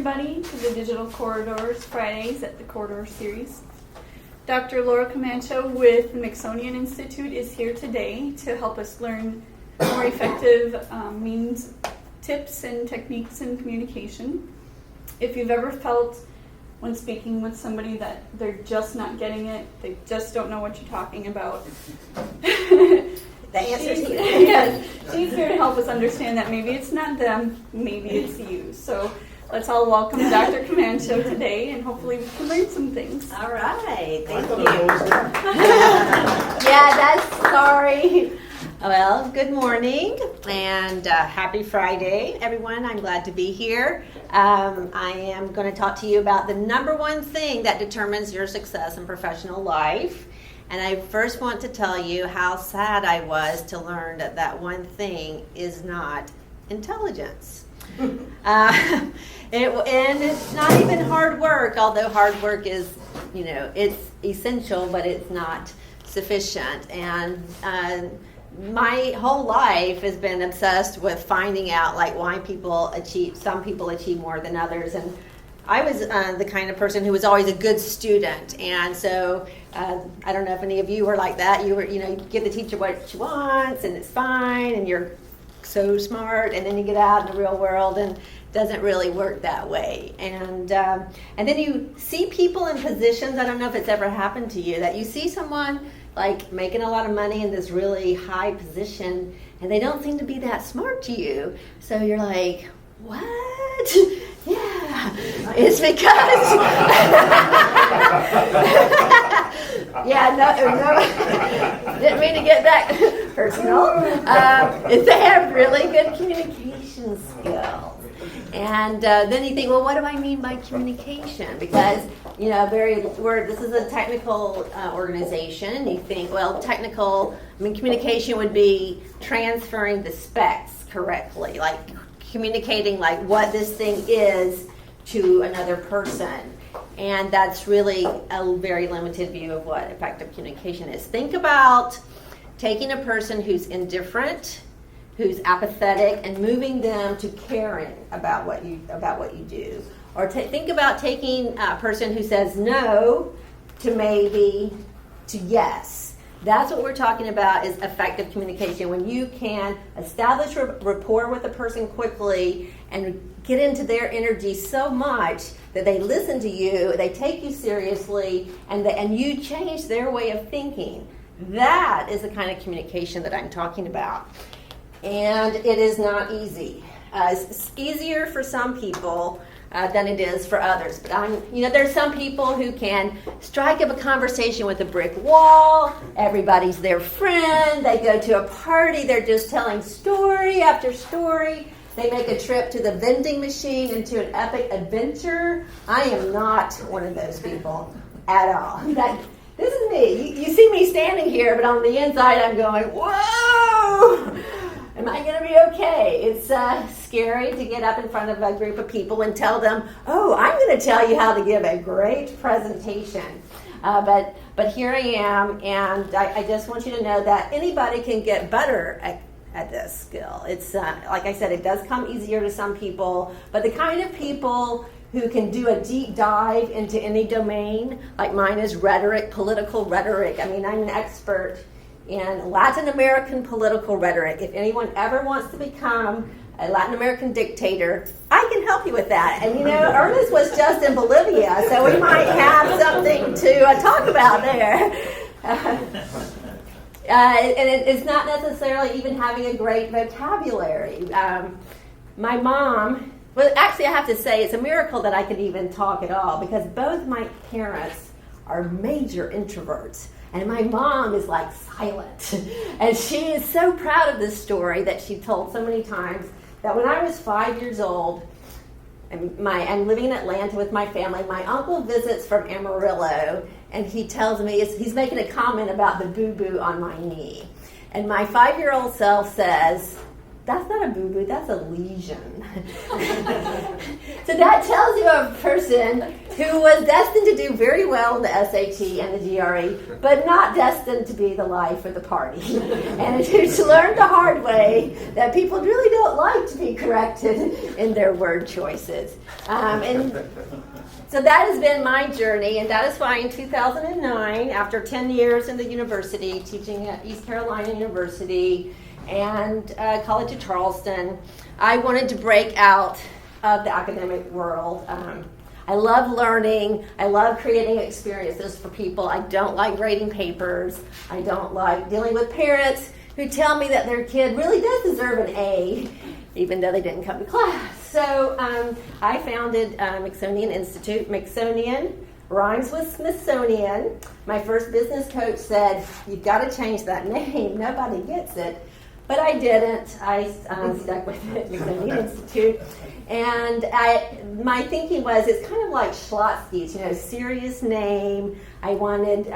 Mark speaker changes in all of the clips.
Speaker 1: everybody, to the Digital Corridors Fridays at the Corridor Series. Dr. Laura Camacho with the Smithsonian Institute is here today to help us learn more effective means, tips, and techniques in communication. If you've ever felt when speaking with somebody that they're just not getting it, they just don't know what you're talking about,
Speaker 2: The answer's here.
Speaker 1: Yes, she's here to help us understand that maybe it's not them, maybe it's you. So let's all welcome Dr. Camacho today, and hopefully we can learn some things.
Speaker 2: All right, thank you.
Speaker 3: Yeah, that's sorry.
Speaker 2: Well, good morning and happy Friday, everyone. I'm glad to be here. I am going to talk to you about the number one thing that determines your success in professional life. And I first want to tell you how sad I was to learn that that one thing is not intelligence. And it's not even hard work, although hard work is, it's essential, but it's not sufficient. And my whole life has been obsessed with finding out why some people achieve more than others. And I was the kind of person who was always a good student, and so I don't know if any of you were like that. You give the teacher what she wants, and it's fine, and you're so smart, and then you get out in the real world, and it doesn't really work that way. And then you see people in positions. I don't know if it's ever happened to you that you see someone making a lot of money in this really high position, and they don't seem to be that smart to you. So you're like, what? Yeah, it's because no, didn't mean to get that personal. They have really good communication skills, and then you think, well, what do I mean by communication? Because this is a technical organization, and you think, well, communication would be transferring the specs correctly, communicating what this thing is to another person. And that's really a very limited view of what effective communication is. Think about taking a person who's indifferent, who's apathetic, and moving them to caring about what you do. Or think about taking a person who says no to maybe to yes. That's what we're talking about is effective communication, when you can establish rapport with a person quickly and get into their energy so much that they listen to you, they take you seriously, and you change their way of thinking. That is the kind of communication that I'm talking about. And it is not easy. It's easier for some people than it is for others. But there's some people who can strike up a conversation with a brick wall. Everybody's their friend. They go to a party. They're just telling story after story. They make a trip to the vending machine into an epic adventure. I am not one of those people at all. This is me. You see me standing here, but on the inside I'm going, whoa! Am I going to be okay? It's scary to get up in front of a group of people and tell them, oh, I'm going to tell you how to give a great presentation. But here I am, and I just want you to know that anybody can get better at this skill. It's like I said, it does come easier to some people, but the kind of people who can do a deep dive into any domain, like mine is rhetoric, political rhetoric. I'm an expert in Latin American political rhetoric. If anyone ever wants to become a Latin American dictator, I can help you with that. And Ernest was just in Bolivia, so we might have something to talk about there. And it's not necessarily even having a great vocabulary. My mom, well, actually I have to say it's a miracle that I could even talk at all, because both my parents are major introverts. And my mom is silent. And she is so proud of this story that she told so many times, that when I was 5 years old, and I'm living in Atlanta with my family, my uncle visits from Amarillo, and he tells me, he's making a comment about the boo-boo on my knee. And my 5-year-old self says, that's not a boo-boo, that's a lesion. So that tells you a person who was destined to do very well in the SAT and the GRE, but not destined to be the life of the party. And who's learned the hard way that people really don't like to be corrected in their word choices. And so that has been my journey, and that is why in 2009, after 10 years in the university, teaching at East Carolina University and College of Charleston, I wanted to break out of the academic world. I love learning. I love creating experiences for people. I don't like grading papers. I don't like dealing with parents who tell me that their kid really does deserve an A, even though they didn't come to class. So I founded Mixonian Institute. Mixonian rhymes with Smithsonian. My first business coach said, you've got to change that name. Nobody gets it. But I didn't. I stuck with it, Mixonian Institute. And my thinking was, it's kind of like Schlotsky's, serious name. I wanted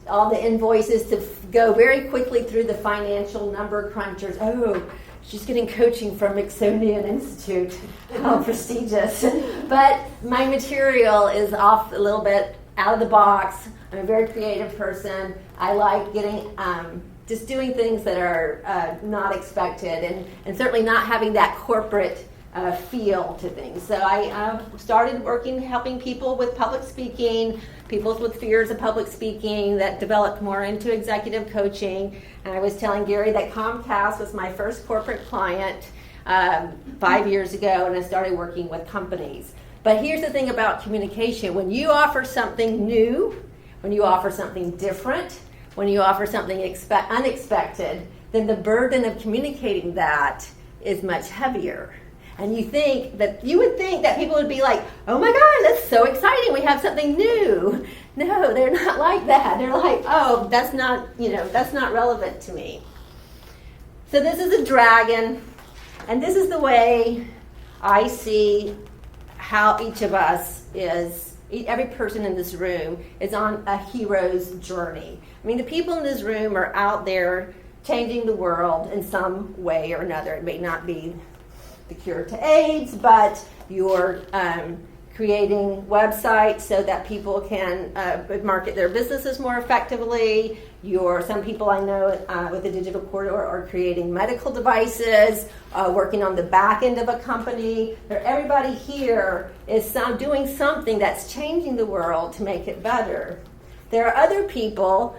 Speaker 2: all the invoices to go very quickly through the financial number crunchers. Oh, she's getting coaching from Mixonian Institute. How prestigious. But my material is off a little bit out of the box. I'm a very creative person. I like getting just doing things that are not expected and certainly not having that corporate feel to things. So I started working, helping people with public speaking, people with fears of public speaking, that developed more into executive coaching. And I was telling Gary that Comcast was my first corporate client 5 years ago, and I started working with companies. But here's the thing about communication. When you offer something new, when you offer something different, when you offer something unexpected, then the burden of communicating that is much heavier. And you would think that people would be like, oh my God, that's so exciting, we have something new. No, they're not like that. They're like, oh, that's not relevant to me. So this is a dragon, and this is the way I see how each of us is, every person in this room is on a hero's journey. I mean, the people in this room are out there changing the world in some way or another. It may not be the cure to AIDS, but you're creating websites so that people can market their businesses more effectively. Some people I know with the Digital Corridor are creating medical devices, working on the back end of a company. Everybody here is doing something that's changing the world to make it better. There are other people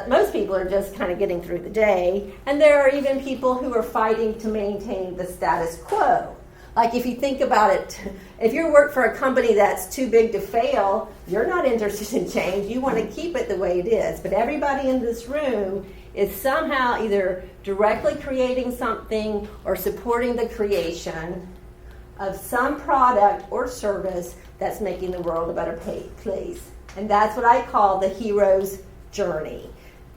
Speaker 2: most people are just kind of getting through the day, and there are even people who are fighting to maintain the status quo. Like if you think about it, if you work for a company that's too big to fail, you're not interested in change. You want to keep it the way it is. But everybody in this room is somehow either directly creating something or supporting the creation of some product or service that's making the world a better place. And that's what I call the hero's journey.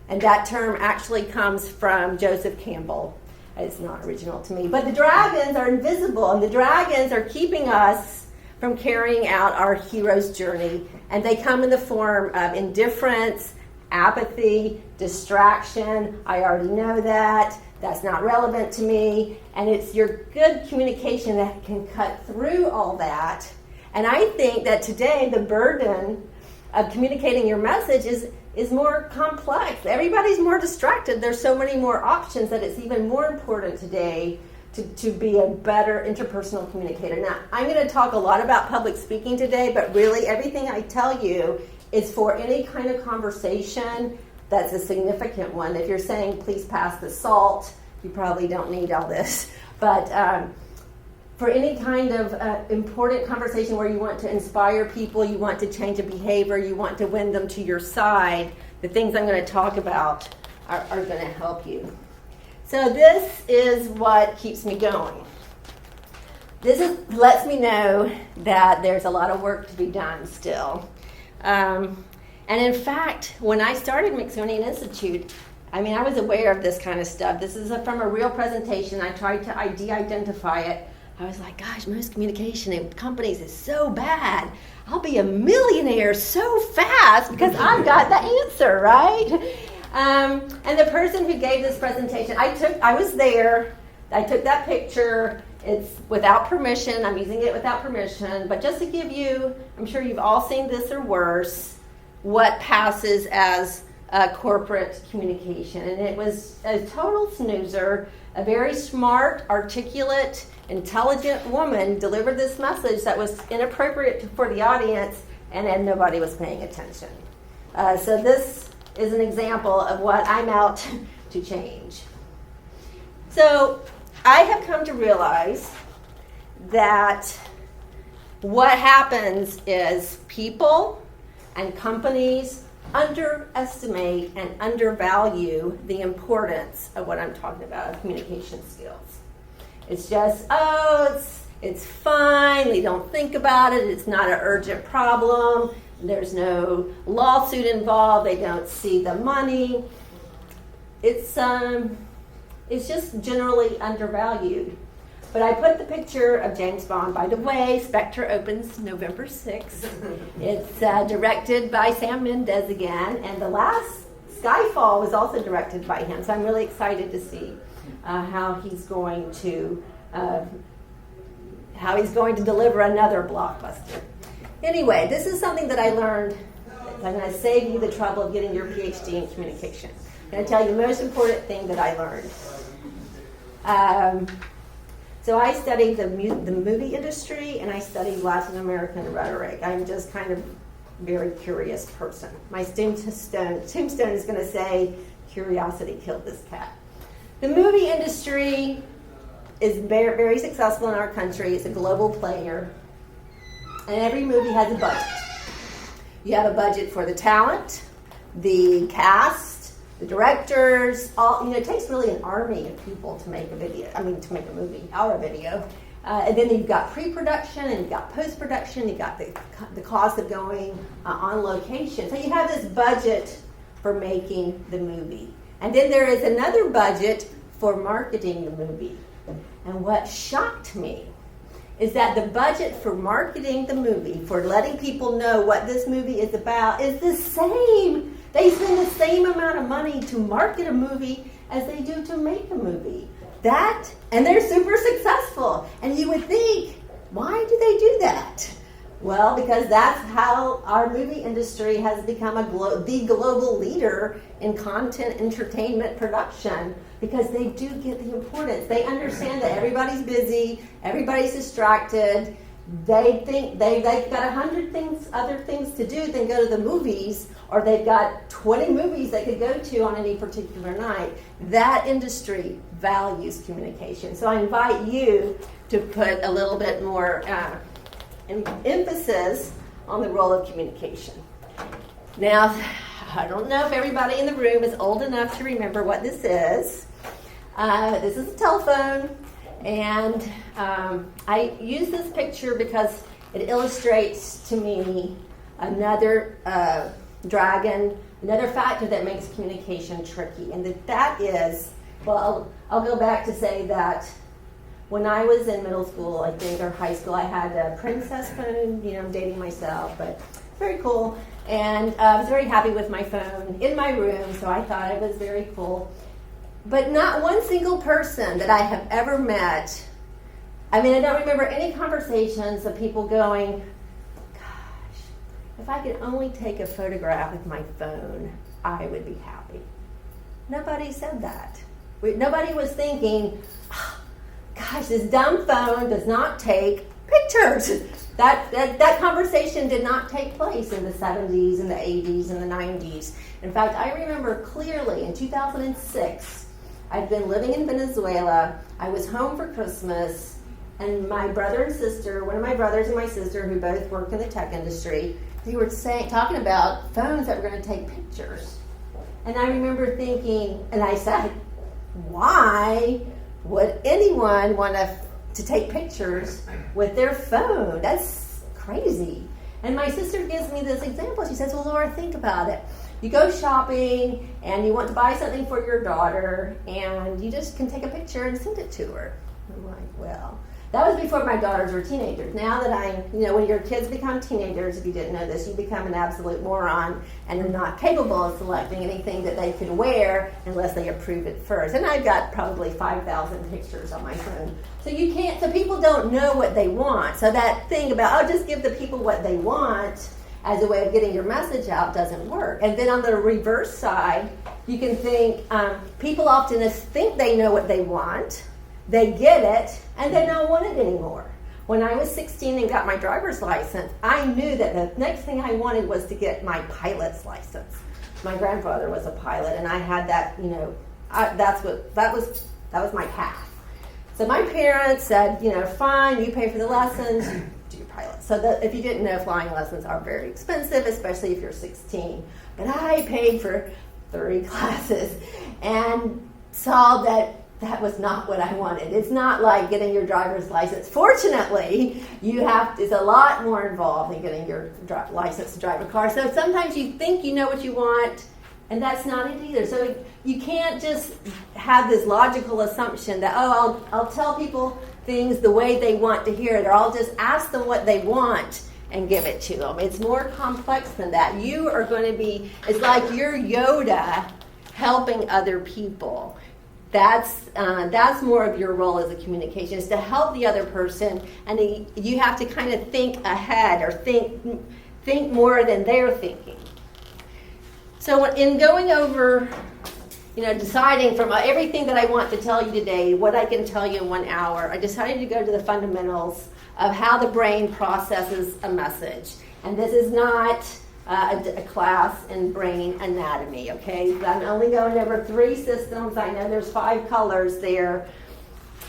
Speaker 2: And that term actually comes from Joseph Campbell. It's not original to me. But the dragons are invisible, and the dragons are keeping us from carrying out our hero's journey. And they come in the form of indifference, apathy, distraction. I already know that. That's not relevant to me. And it's your good communication that can cut through all that. And I think that today the burden of communicating your message is more complex. Everybody's more distracted. There's so many more options that it's even more important today to be a better interpersonal communicator. Now, I'm going to talk a lot about public speaking today, but really everything I tell you is for any kind of conversation that's a significant one. If you're saying, please pass the salt, you probably don't need all this. But for any kind of important conversation where you want to inspire people, you want to change a behavior, you want to win them to your side, the things I'm going to talk about are going to help you. So this is what keeps me going. This lets me know that there's a lot of work to be done still. And in fact, when I started Mixonian Institute, I was aware of this kind of stuff. This is from a real presentation. I tried to de-identify it. I was like, gosh, most communication in companies is so bad. I'll be a millionaire so fast because I've got the answer, right? And the person who gave this presentation, I was there. I took that picture. It's without permission. I'm using it without permission. But just to give you, I'm sure you've all seen this or worse, what passes as corporate communication. And it was a total snoozer. A very smart, articulate, intelligent woman delivered this message that was inappropriate for the audience, and then nobody was paying attention. So this is an example of what I'm out to change. So I have come to realize that what happens is people and companies underestimate and undervalue the importance of what I'm talking about, communication skills. It's just, it's fine, they don't think about it, it's not an urgent problem, there's no lawsuit involved, they don't see the money. It's just generally undervalued. But I put the picture of James Bond. By the way, Spectre opens November 6th. It's directed by Sam Mendes again, and the last Skyfall was also directed by him. So I'm really excited to see how he's going to deliver another blockbuster. Anyway, this is something that I learned. I'm going to save you the trouble of getting your PhD in communication. I'm going to tell you the most important thing that I learned. So I studied the movie industry, and I studied Latin American rhetoric. I'm just kind of a very curious person. My tombstone is going to say, curiosity killed this cat. The movie industry is very, very successful in our country. It's a global player, and every movie has a budget. You have a budget for the talent, the cast, the directors, it takes really an army of people to make a movie or a video. And then you've got pre-production, and you've got post-production, you've got the cost of going on location. So you have this budget for making the movie. And then there is another budget for marketing the movie. And what shocked me is that the budget for marketing the movie, for letting people know what this movie is about, is the same. They spend the same amount of money to market a movie as they do to make a movie. And they're super successful. And you would think, why do they do that? Well, because that's how our movie industry has become the global leader in content entertainment production, because they do get the importance. They understand that everybody's busy, everybody's distracted. They think they've got 100 other things to do than go to the movies, or they've got 20 movies they could go to on any particular night. That industry values communication. So I invite you to put a little bit more emphasis on the role of communication. Now, I don't know if everybody in the room is old enough to remember what this is. This is a telephone. And I use this picture because it illustrates to me another dragon, another factor that makes communication tricky. And that is, well, I'll go back to say that when I was in middle school, I think, or high school, I had a princess phone. I'm dating myself, but very cool. And I was very happy with my phone in my room, so I thought it was very cool. But not one single person that I have ever met, I don't remember any conversations of people going, gosh, if I could only take a photograph with my phone, I would be happy. Nobody said that. Nobody was thinking, oh, gosh, this dumb phone does not take pictures. That conversation did not take place in the 70s and the 80s and the 90s. In fact, I remember clearly in 2006, I'd been living in Venezuela. I was home for Christmas, and my brother and sister, one of my brothers and my sister, who both work in the tech industry, they were talking about phones that were going to take pictures. And I remember thinking, and I said, why would anyone want to take pictures with their phone? That's crazy. And my sister gives me this example. She says, well, Laura, think about it. You go shopping and you want to buy something for your daughter, and you just can take a picture and send it to her. I'm like, well, That was before my daughters were teenagers. Now that when your kids become teenagers, if you didn't know this, you become an absolute moron and are not capable of selecting anything that they could wear unless they approve it first. And I've got probably 5,000 pictures on my phone. So people don't know what they want. So that thing about, just give the people what they want as a way of getting your message out doesn't work. And then on the reverse side, you can think, people often think they know what they want, they get it, and they don't want it anymore. When I was 16 and got my driver's license, I knew that the next thing I wanted was to get my pilot's license. My grandfather was a pilot, and I had that, that was my path. So my parents said, fine, you pay for the lessons, you do your pilot. So if you didn't know, flying lessons are very expensive, especially if you're 16. But I paid for 30 classes and saw that was not what I wanted. It's not like getting your driver's license. Fortunately, it's a lot more involved than getting your license to drive a car. So sometimes you think you know what you want, and that's not it either. So you can't just have this logical assumption that, I'll tell people things the way they want to hear it, or I'll just ask them what they want and give it to them. It's more complex than that. You are going to be, it's like you're Yoda helping other people. That's more of your role as a communication, is to help the other person, and you have to kind of think ahead or think more than they're thinking. So in going over, deciding from everything that I want to tell you today, what I can tell you in 1 hour, I decided to go to the fundamentals of how the brain processes a message. And this is not a class in brain anatomy, okay? I'm only going over 3 systems. I know there's 5 colors there.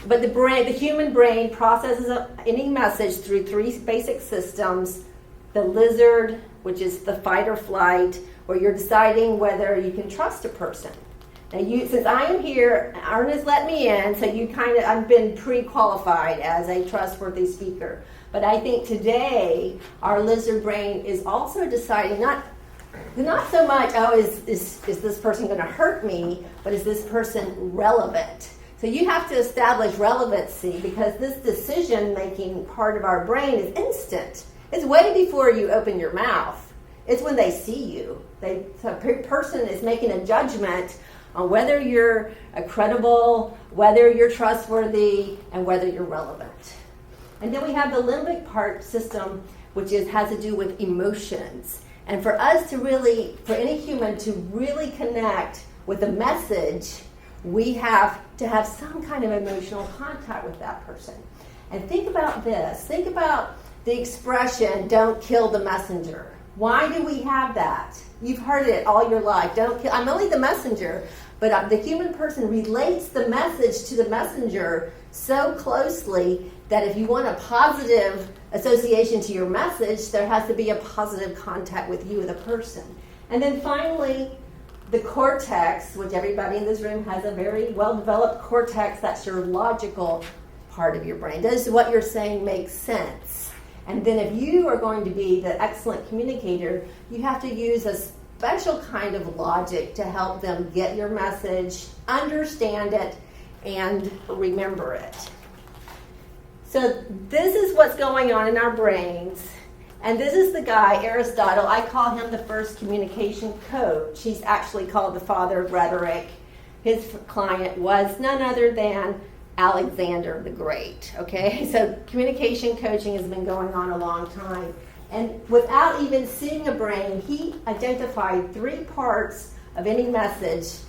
Speaker 2: But the human brain processes any message through 3 basic systems. The lizard, which is the fight or flight, where you're deciding whether you can trust a person. Now, since I am here, Ernest let me in, so I've been pre-qualified as a trustworthy speaker. But I think today, our lizard brain is also deciding not so much, is this person going to hurt me, but is this person relevant? So you have to establish relevancy, because this decision-making part of our brain is instant. It's way before you open your mouth. It's when they see you. So a person is making a judgment on whether you're credible, whether you're trustworthy, and whether you're relevant. And then we have the limbic part system, which has to do with emotions. And for any human to really connect with a message, we have to have some kind of emotional contact with that person. And think about this. Think about the expression, don't kill the messenger. Why do we have that? You've heard it all your life. Don't kill. I'm only the messenger. But the human person relates the message to the messenger so closely that if you want a positive association to your message, there has to be a positive contact with you, the person. And then finally, the cortex, which everybody in this room has a very well-developed cortex. That's your logical part of your brain. Does what you're saying make sense? And then if you are going to be the excellent communicator, you have to use a special kind of logic to help them get your message, understand it, and remember it. So this is what's going on in our brains. And this is the guy, Aristotle. I call him the first communication coach. He's actually called the father of rhetoric. His client was none other than Alexander the Great. Okay, so communication coaching has been going on a long time. And without even seeing a brain, he identified 3 parts of any message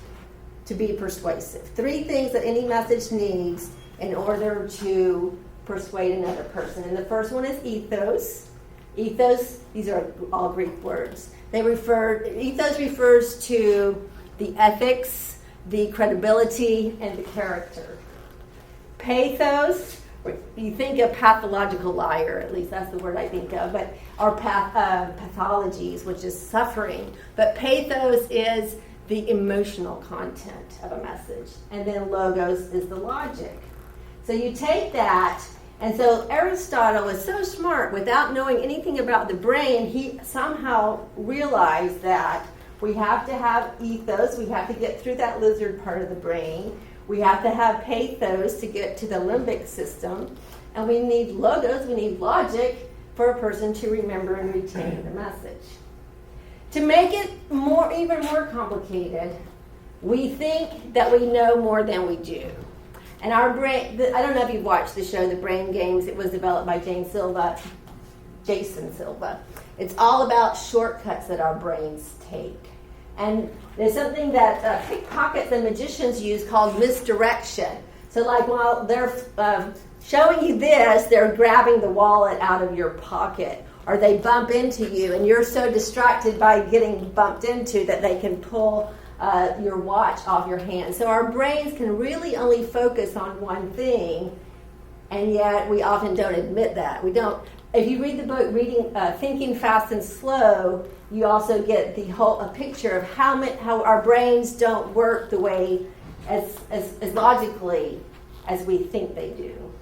Speaker 2: to be persuasive. 3 things that any message needs in order to persuade another person. And the first one is ethos. Ethos, these are all Greek words. Ethos refers to the ethics, the credibility, and the character. Pathos, you think of pathological liar, at least that's the word I think of, but or pathologies, which is suffering. But pathos is the emotional content of a message. And then logos is the logic. So you take that, and so Aristotle was so smart, without knowing anything about the brain, he somehow realized that we have to have ethos, we have to get through that lizard part of the brain, we have to have pathos to get to the limbic system, And we need logos, we need logic for a person to remember and retain the message. To make it even more complicated, we think that we know more than we do. And our brain, I don't know if you've watched the show, The Brain Games. It was developed by Jason Silva. It's all about shortcuts that our brains take. And there's something that pickpockets and magicians use called misdirection. So like while they're showing you this, they're grabbing the wallet out of your pocket. Or they bump into you and you're so distracted by getting bumped into that they can pull your watch off your hand. So our brains can really only focus on one thing, and yet we often don't admit that. We don't. If you read the book, Thinking Fast and Slow, you also get a picture of how our brains don't work the way as logically as we think they do.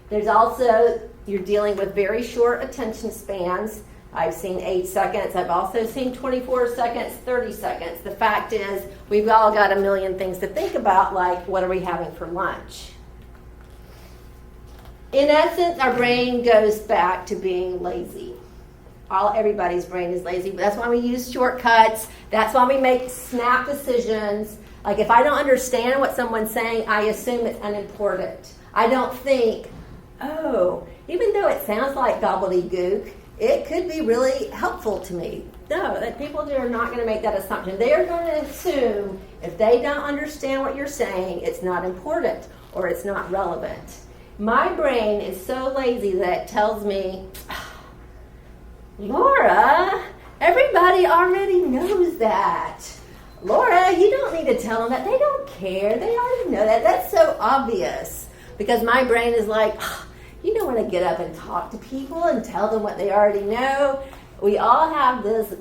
Speaker 2: There's also, you're dealing with very short attention spans. I've seen 8 seconds. I've also seen 24 seconds, 30 seconds. The fact is, we've all got a million things to think about, like what are we having for lunch? In essence, our brain goes back to being lazy. Everybody's brain is lazy, but that's why we use shortcuts. That's why we make snap decisions. Like if I don't understand what someone's saying, I assume it's unimportant. I don't think, even though it sounds like gobbledygook, it could be really helpful to me. No, that people are not going to make that assumption. They are going to assume if they don't understand what you're saying, it's not important or it's not relevant. My brain is so lazy that it tells me, Laura, everybody already knows that. Laura, you don't need to tell them that. They don't care. They already know that. That's so obvious. Because my brain is like, you don't want to get up and talk to people and tell them what they already know. We all have this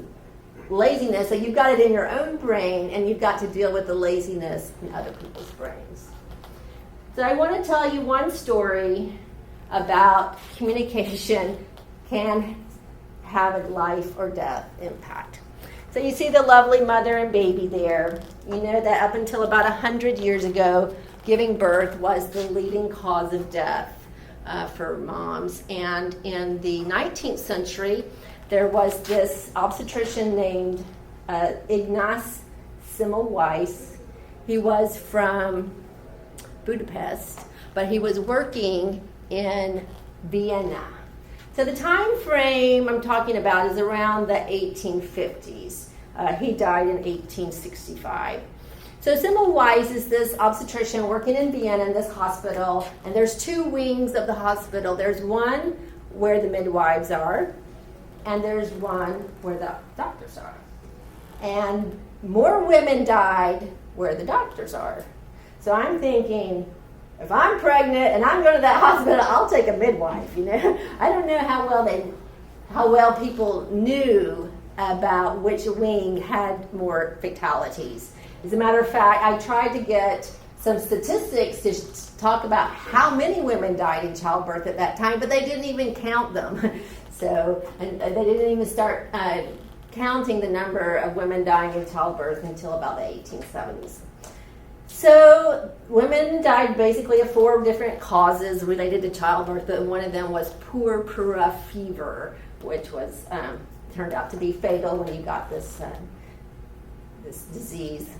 Speaker 2: laziness, so you've got it in your own brain, and you've got to deal with the laziness in other people's brains. So I want to tell you one story about communication can have a life or death impact. So you see the lovely mother and baby there. You know that up until about 100 years ago, giving birth was the leading cause of death for moms. And in the 19th century, there was this obstetrician named Ignaz Semmelweis. He was from Budapest, but he was working in Vienna. So the time frame I'm talking about is around the 1850s. He died in 1865. So Semmelweis is this obstetrician working in Vienna in this hospital, and there's two wings of the hospital. There's one where the midwives are, and there's one where the doctors are. And more women died where the doctors are. So I'm thinking, if I'm pregnant and I'm going to that hospital, I'll take a midwife, you know. I don't know how well people knew about which wing had more fatalities. As a matter of fact, I tried to get some statistics to talk about how many women died in childbirth at that time, but they didn't even count them. And they didn't even start counting the number of women dying in childbirth until about the 1870s. So women died basically of 4 different causes related to childbirth, but one of them was purpura fever, which was turned out to be fatal when you got this disease.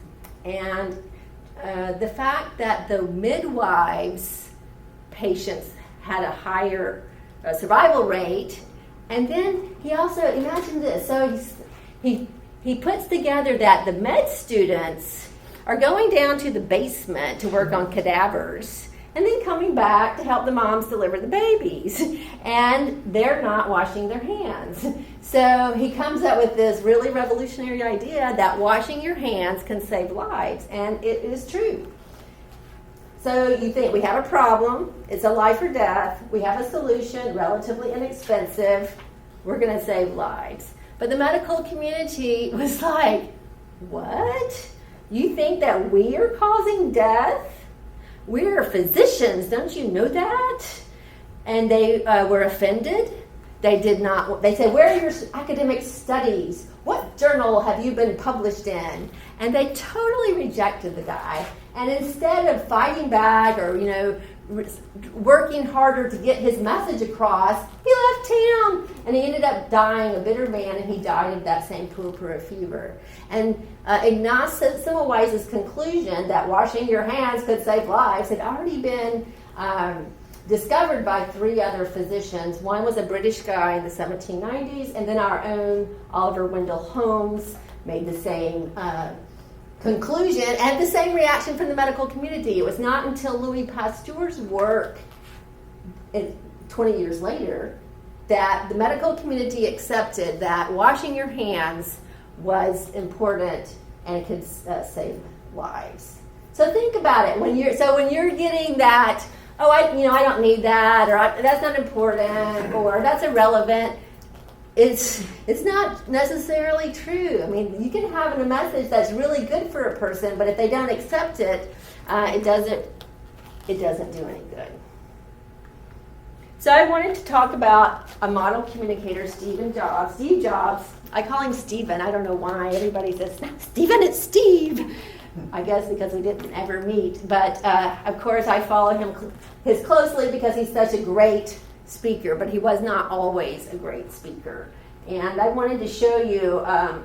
Speaker 2: And the fact that the midwives' patients had a higher survival rate, and then he also, imagine this, so he puts together that the med students are going down to the basement to work on cadavers and then coming back to help the moms deliver the babies. And they're not washing their hands. So he comes up with this really revolutionary idea that washing your hands can save lives. And it is true. So you think we have a problem. It's a life or death. We have a solution, relatively inexpensive. We're going to save lives. But the medical community was like, what? You think that we are causing death? We're physicians, don't you know that? And they were offended. They said, where are your academic studies? What journal have you been published in? And they totally rejected the guy. And instead of fighting back or, working harder to get his message across, he left town, and he ended up dying a bitter man, and he died of that same purpura fever. And Ignatius Semmelweis's conclusion that washing your hands could save lives had already been discovered by 3 other physicians. One was a British guy in the 1790s, and then our own Oliver Wendell Holmes made the same conclusion and the same reaction from the medical community. It was not until Louis Pasteur's work 20 years later that the medical community accepted that washing your hands was important and could save lives. So think about it. When you're getting that, I don't need that, or that's not important, or that's irrelevant, it's not necessarily true. I mean, you can have a message that's really good for a person, but if they don't accept it, it doesn't do any good. So I wanted to talk about a model communicator, Steve Jobs. I call him Steven. I don't know why. Everybody says, Steven, it's Steve. I guess because we didn't ever meet. But, of course, I follow him closely because he's such a great speaker, but he was not always a great speaker. And I wanted to show you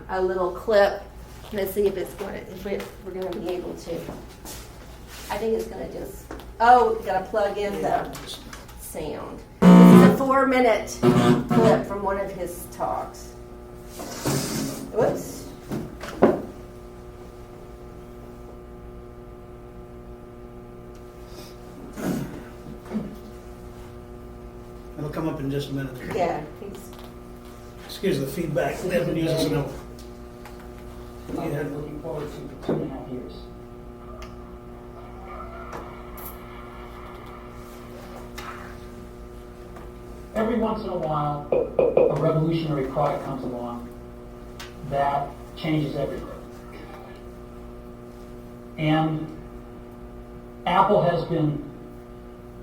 Speaker 2: a little clip. Let's see if we're going to be able to. I think it's going to just. Oh, got to plug in the sound. This is a 4-minute clip from one of his talks. Whoops.
Speaker 4: It'll come up in just a minute.
Speaker 2: Yeah, please.
Speaker 4: Excuse the feedback. We haven't used this in a.
Speaker 5: I've been looking forward to 2.5 years. Every once in a while, a revolutionary product comes along that changes everything. And Apple has been,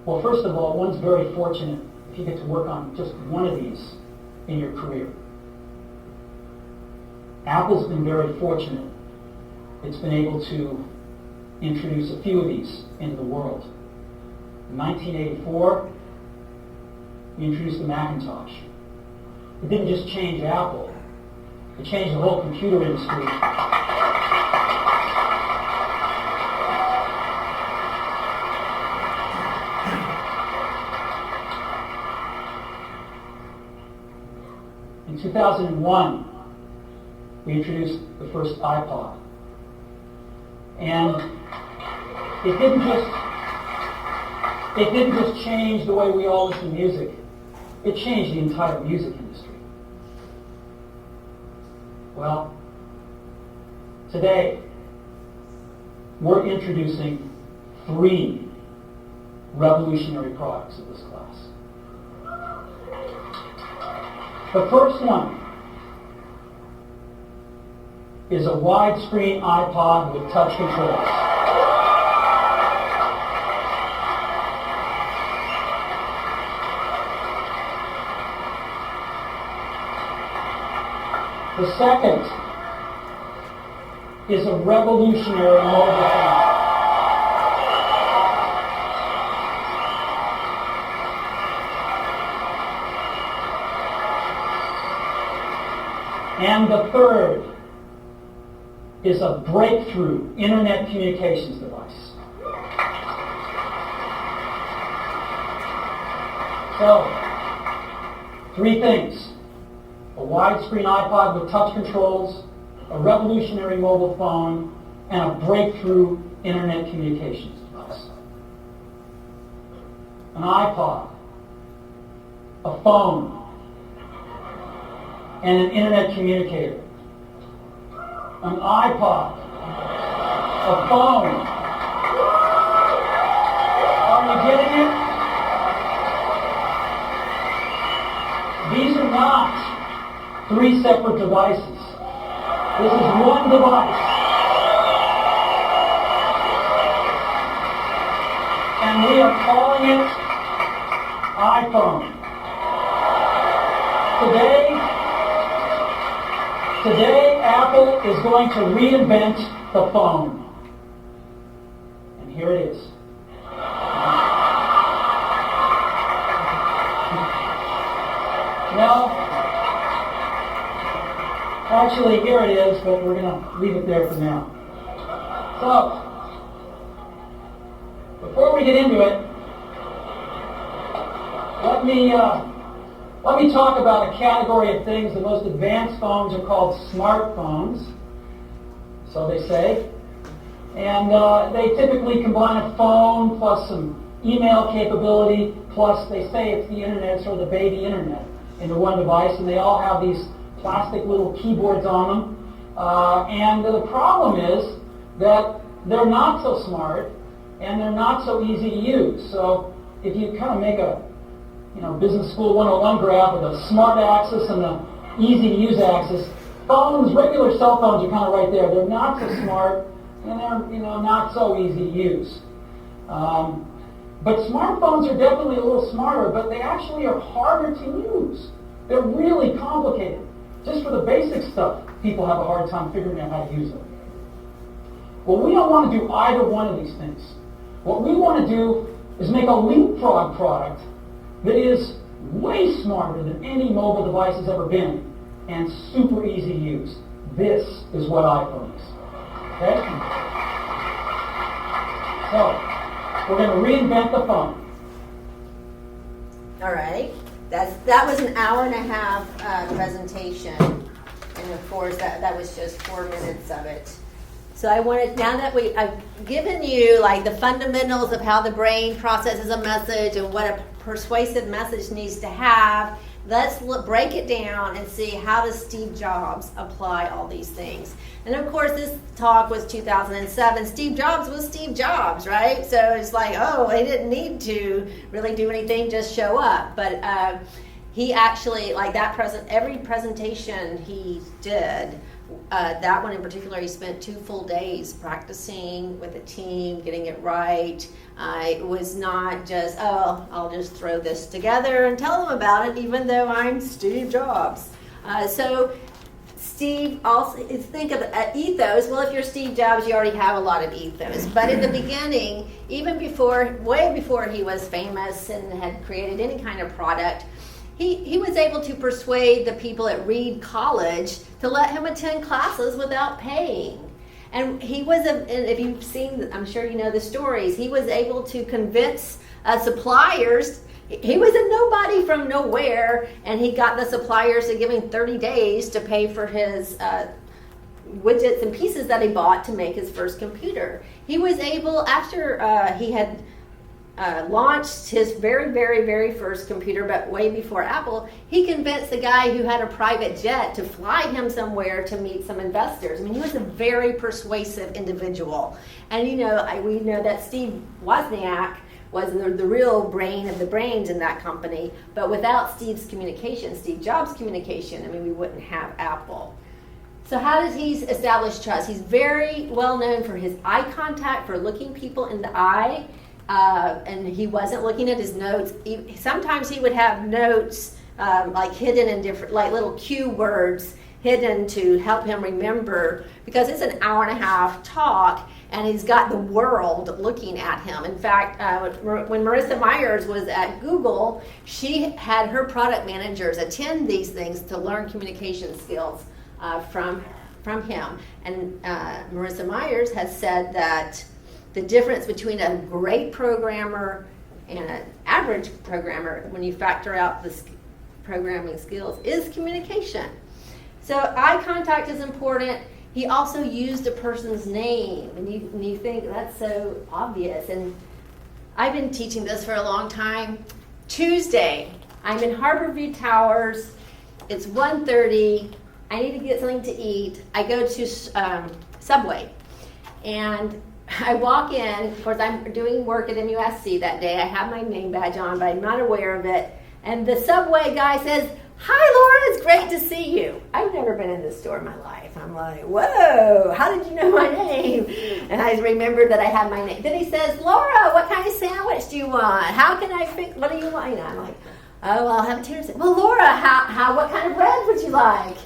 Speaker 5: well, first of all, one's very fortunate if you get to work on just one of these in your career. Apple's been very fortunate. It's been able to introduce a few of these into the world. In 1984, we introduced the Macintosh. It didn't just change Apple, it changed the whole computer industry. In 2001, we introduced the first iPod. And it didn't just change the way we all listen to music. It changed the entire music industry. Well, today, we're introducing 3 revolutionary products of this class. The first one is a widescreen iPod with touch controls. The second is a revolutionary mobile phone. And the third is a breakthrough internet communications device. So, 3 things. A widescreen iPod with touch controls, a revolutionary mobile phone, and a breakthrough internet communications device. An iPod, a phone, and an internet communicator. An iPod, a phone. Are you getting it? These are not 3 separate devices. This is one device. And we are calling it iPhone. Today, Apple is going to reinvent the phone. And here it is. Well, actually, here it is, but we're going to leave it there for now. So, before we get into it, let me talk about a category of things. The most advanced phones are called smartphones, so they say. And they typically combine a phone plus some email capability, plus they say it's the internet, sort of the baby internet, into one device, and they all have these plastic little keyboards on them. And the problem is that they're not so smart, and they're not so easy to use. So if you kind of make a Business School 101 graph with a smart axis and the easy to use axis, phones, regular cell phones are kind of right there. They're not so smart, and they're not so easy to use. But smartphones are definitely a little smarter, but they actually are harder to use. They're really complicated. Just for the basic stuff, people have a hard time figuring out how to use them. Well, we don't want to do either one of these things. What we want to do is make a leapfrog product that is way smarter than any mobile device has ever been and super easy to use. This is what iPhone is. Okay? So, we're going to reinvent the phone.
Speaker 2: All right. That was an hour and a half presentation, and of course that was just 4 minutes of it. So I wanted, now that I've given you like the fundamentals of how the brain processes a message and what a persuasive message needs to have, let's break it down and see how does Steve Jobs apply all these things. And of course, this talk was 2007. Steve Jobs was Steve Jobs, right? So it's like, oh, he didn't need to really do anything, just show up. But he actually, like every presentation he did, that one in particular, he spent 2 full days practicing with a team, getting it right. It was not just, oh, I'll just throw this together and tell them about it, even though I'm Steve Jobs. So Steve also, think of ethos. Well, if you're Steve Jobs, you already have a lot of ethos. But in the beginning, even way before he was famous and had created any kind of product, he was able to persuade the people at Reed College to let him attend classes without paying. And he was, and if you've seen, I'm sure you know the stories, he was able to convince suppliers. He was a nobody from nowhere, and he got the suppliers to give him 30 days to pay for his widgets and pieces that he bought to make his first computer. He was able, after he had launched his very, very, very first computer, but way before Apple, he convinced a guy who had a private jet to fly him somewhere to meet some investors. I mean, he was a very persuasive individual. And we know that Steve Wozniak was the real brain of the brains in that company. But without Steve Jobs' communication, we wouldn't have Apple. So how does he establish trust? He's very well known for his eye contact, for looking people in the eye. And he wasn't looking at his notes. Sometimes he would have notes like hidden in different, like little cue words hidden to help him remember, because it's an hour and a half talk, and he's got the world looking at him. In fact, when Marissa Myers was at Google, she had her product managers attend these things to learn communication skills from him. And Marissa Myers has said that the difference between a great programmer and an average programmer, when you factor out the programming skills, is communication. So eye contact is important. He also used a person's name, and you think that's so obvious. And I've been teaching this for a long time. Tuesday, I'm in Harborview Towers. It's 1:30. I need to get something to eat. I go to Subway, and I walk in. Of course, I'm doing work at MUSC that day. I have my name badge on, but I'm not aware of it. And the Subway guy says, "Hi, Laura, it's great to see you." I've never been in this store in my life. I'm like, whoa, how did you know my name? And I remembered that I had my name. Then he says, "Laura, what kind of sandwich do you want? How can I fix, what do you want?" And I'm like, "Oh, I'll have a tuna sandwich." "Well, Laura, what kind of bread would you like?"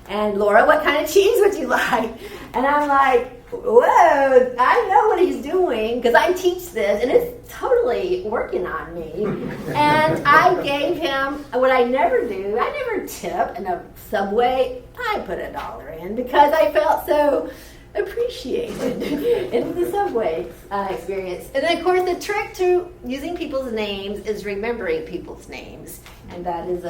Speaker 2: And Laura, what kind of cheese would you like? And I'm like, whoa, I know what he's doing because I teach this and it's totally working on me. And I gave him what I never do. I never tip in a Subway. I put $1 in because I felt so appreciated in the Subway experience. And then, of course, the trick to using people's names is remembering people's names. And that is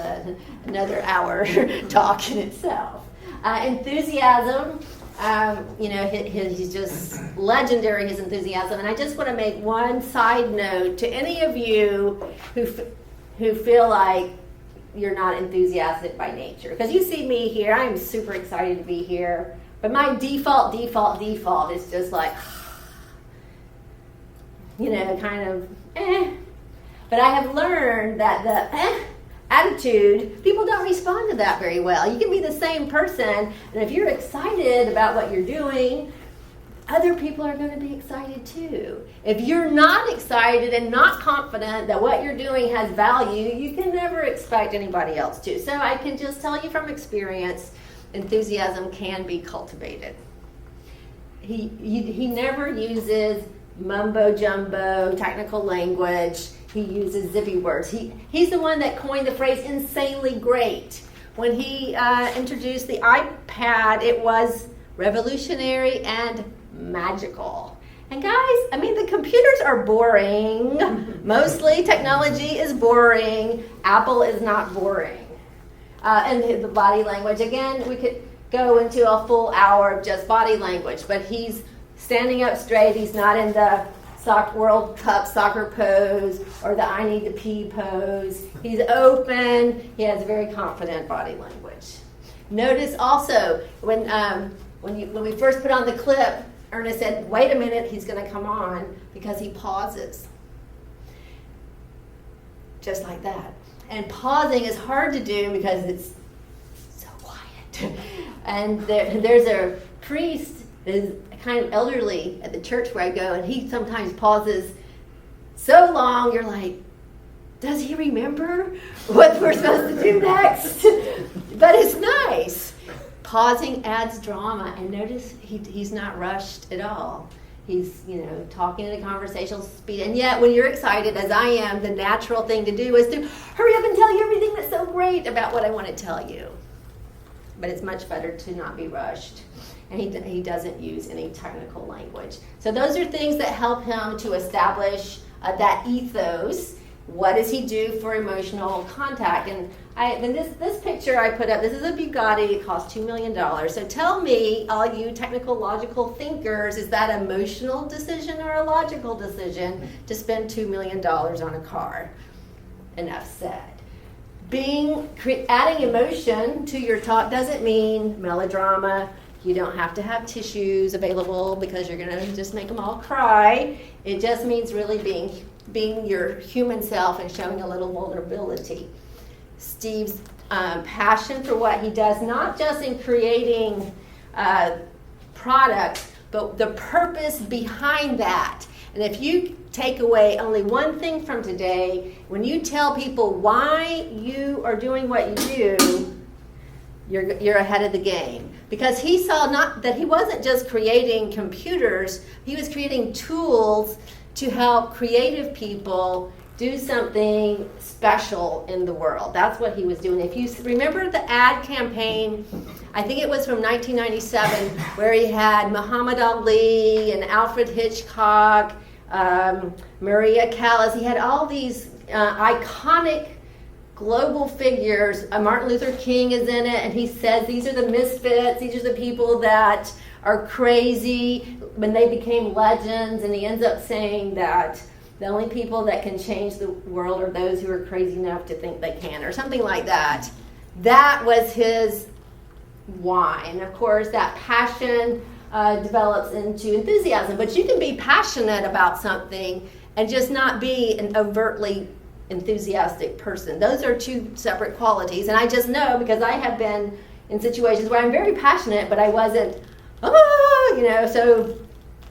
Speaker 2: another hour talk in itself. Enthusiasm. He's just legendary, his enthusiasm. And I just want to make one side note to any of you who feel like you're not enthusiastic by nature. Because you see me here, I'm super excited to be here. But my default is just like, kind of, But I have learned that the attitude, people don't respond to that very well. You can be the same person, and if you're excited about what you're doing, other people are going to be excited too. If you're not excited and not confident that what you're doing has value, you can never expect anybody else to. So I can just tell you from experience, enthusiasm can be cultivated. He never uses mumbo jumbo technical language. He uses zippy words. He's the one that coined the phrase insanely great. When he introduced the iPad, it was revolutionary and magical. And guys, the computers are boring. Mostly technology is boring. Apple is not boring. And the body language, again, we could go into a full hour of just body language, but he's standing up straight. He's not in the World Cup soccer pose or the I need to pee pose. He's open. He has very confident body language. Notice also when we first put on the clip, Ernest said, wait a minute, he's going to come on, because he pauses. Just like that. And pausing is hard to do because it's so quiet. And there's a priest that is kind of elderly at the church where I go, and he sometimes pauses so long, you're like, does he remember what we're supposed to do next? But it's nice. Pausing adds drama, and notice he's not rushed at all. He's, talking at a conversational speed. And yet, when you're excited, as I am, the natural thing to do is to hurry up and tell you everything that's so great about what I want to tell you. But it's much better to not be rushed. And he doesn't use any technical language. So those are things that help him to establish that ethos. What does he do for emotional contact? And this picture I put up, this is a Bugatti. It cost $2 million. So tell me, all you technical, logical thinkers, is that an emotional decision or a logical decision to spend $2 million on a car? Enough said. Adding emotion to your talk doesn't mean melodrama. You don't have to have tissues available because you're going to just make them all cry. It just means really being your human self and showing a little vulnerability. Steve's passion for what he does, not just in creating products, but the purpose behind that. And if you take away only one thing from today, when you tell people why you are doing what you do, you're ahead of the game. Because he saw that he wasn't just creating computers, he was creating tools to help creative people do something special in the world. That's what he was doing. If you remember the ad campaign, I think it was from 1997, where he had Muhammad Ali and Alfred Hitchcock, Maria Callas. He had all these iconic global figures. Martin Luther King is in it, and he says these are the misfits, these are the people that are crazy when they became legends, and he ends up saying that the only people that can change the world are those who are crazy enough to think they can, or something like that. That was his why. And of course, that passion develops into enthusiasm. But you can be passionate about something and just not be an overtly enthusiastic person. Those are two separate qualities. And I just know, because I have been in situations where I'm very passionate, but I wasn't, so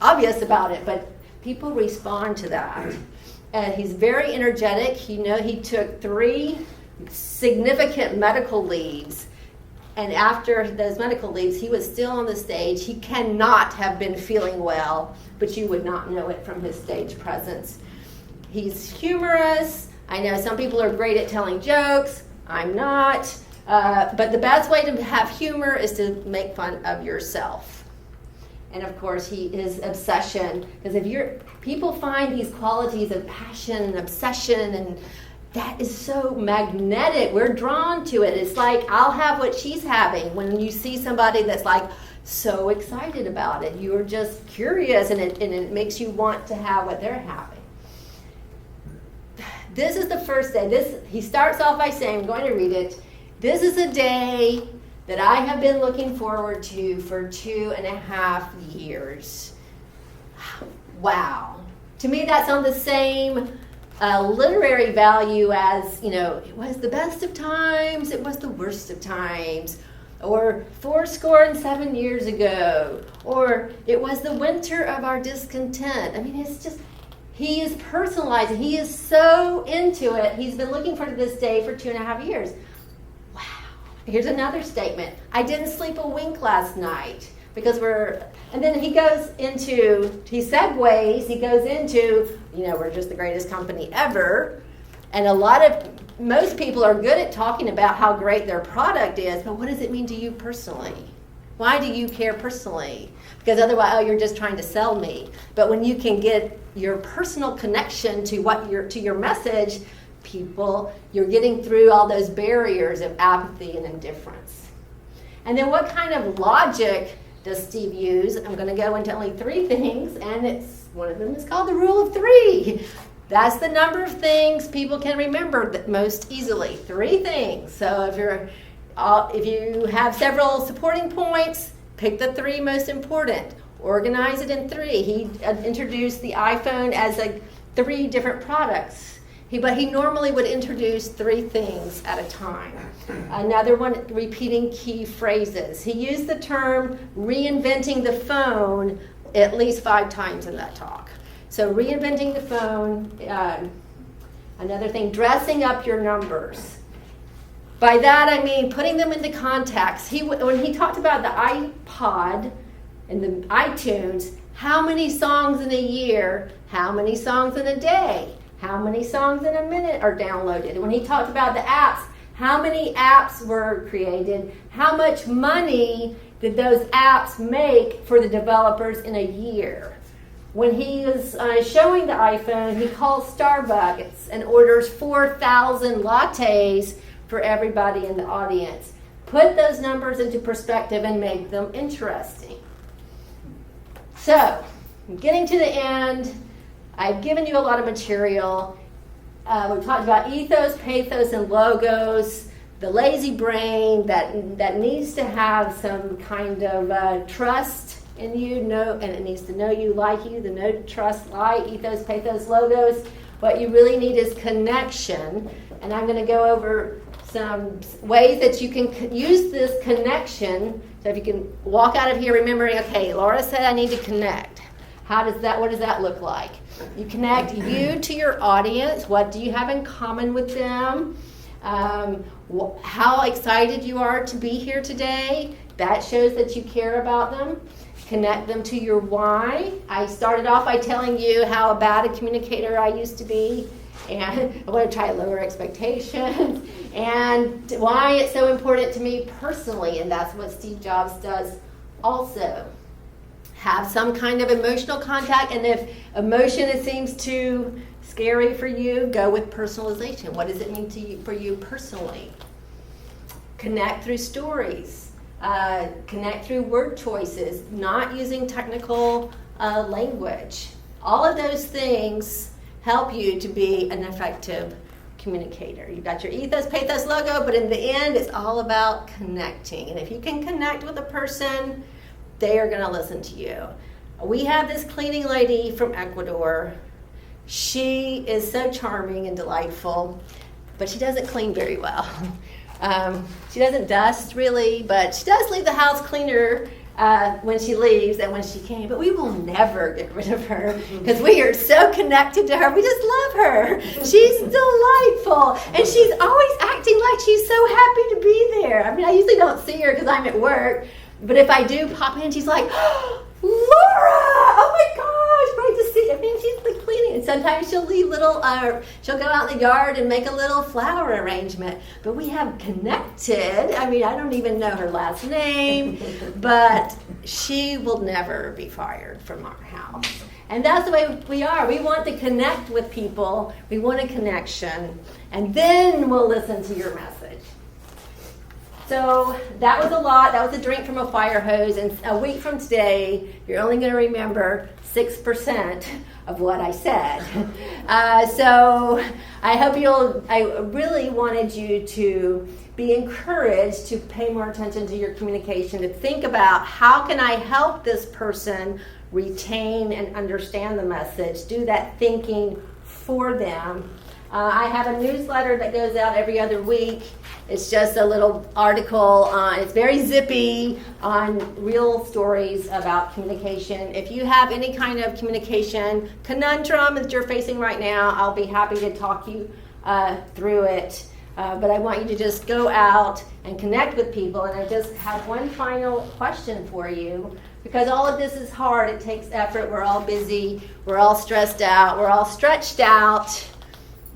Speaker 2: obvious about it. But people respond to that. And he's very energetic. He took 3 significant medical leaves And after those medical leaves, he was still on the stage. He cannot have been feeling well, but you would not know it from his stage presence. He's humorous. I know some people are great at telling jokes. I'm not. But the best way to have humor is to make fun of yourself. And of course, his obsession, because people find these qualities of passion and obsession, and that is so magnetic. We're drawn to it. It's like, I'll have what she's having. When you see somebody that's like so excited about it, you're just curious, and it makes you want to have what they're having. This is the first day. He starts off by saying, I'm going to read it. This is a day that I have been looking forward to for 2.5 years. Wow. To me, that's on the same literary value as, it was the best of times, it was the worst of times, or 7 years ago, or it was the winter of our discontent. I mean, it's just, he is personalizing. He is so into it. He's been looking forward to this day for 2.5 years. Wow. Here's another statement. I didn't sleep a wink last night because and then he segues, he goes into, we're just the greatest company ever. And most people are good at talking about how great their product is, but what does it mean to you personally? Why do you care personally? Because otherwise, you're just trying to sell me. But when you can get your personal connection to your message, you're getting through all those barriers of apathy and indifference. And then what kind of logic does Steve use? I'm going to go into only 3 things, and one of them is called the rule of 3. That's the number of things people can remember most easily. 3 things. So if you have several supporting points, pick the 3 most important. Organize it in 3. He introduced the iPhone as 3 different products. But he normally would introduce 3 things at a time. Another one, repeating key phrases. He used the term reinventing the phone at least 5 times in that talk. So reinventing the phone. Another thing, dressing up your numbers. By that I mean putting them into context. When he talked about the iPod and the iTunes, how many songs in a year, how many songs in a day, how many songs in a minute are downloaded. When he talked about the apps, how many apps were created, how much money did those apps make for the developers in a year. When he was showing the iPhone, he calls Starbucks and orders 4,000 lattes for everybody in the audience. Put those numbers into perspective and make them interesting. So, getting to the end, I've given you a lot of material. We talked about ethos, pathos, and logos, the lazy brain that needs to have some kind of trust in you, and it needs to know you, like you, the know, trust, like, ethos, pathos, logos. What you really need is connection, and I'm going to go over some ways that you can use this connection. So if you can walk out of here remembering, okay, Laura said I need to connect. What does that look like? You connect you to your audience. What do you have in common with them? How excited you are to be here today. That shows that you care about them. Connect them to your why. I started off by telling you how bad a communicator I used to be, and I want to try to lower expectations, and why it's so important to me personally, and that's what Steve Jobs does also. Have some kind of emotional contact, and if emotion seems too scary for you, go with personalization. What does it mean for you personally? Connect through stories. Connect through word choices, not using technical language. All of those things help you to be an effective communicator. You've got your ethos, pathos, logo, but in the end, it's all about connecting. And if you can connect with a person, they are going to listen to you. We have this cleaning lady from Ecuador. She is so charming and delightful, but she doesn't clean very well. She doesn't dust really, but she does leave the house cleaner when she leaves and when she came, but we will never get rid of her because we are so connected to her. We just love her. She's delightful, and she's always acting like she's so happy to be there. I mean, I usually don't see her because I'm at work, but if I do pop in, she's like, oh, Laura, oh my gosh, great to see you. I mean, she's like cleaning, and sometimes she'll leave little, she'll go out in the yard and make a little flower arrangement. But we have connected. I mean, I don't even know her last name, but she will never be fired from our house. And that's the way we are. We want to connect with people. We want a connection, and then we'll listen to your message. So that was a lot. That was a drink from a fire hose. And a week from today, you're only going to remember 6% of what I said. So I hope I really wanted you to be encouraged to pay more attention to your communication, to think about how can I help this person retain and understand the message, do that thinking for them. I have a newsletter that goes out every other week. It's just a little article. It's very zippy on real stories about communication. If you have any kind of communication conundrum that you're facing right now, I'll be happy to talk you through it. But I want you to just go out and connect with people. And I just have one final question for you. Because all of this is hard. It takes effort. We're all busy. We're all stressed out. We're all stretched out.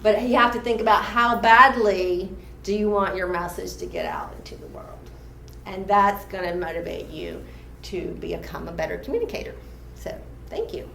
Speaker 2: But you have to think about how badly do you want your message to get out into the world. And that's going to motivate you to become a better communicator. So, thank you.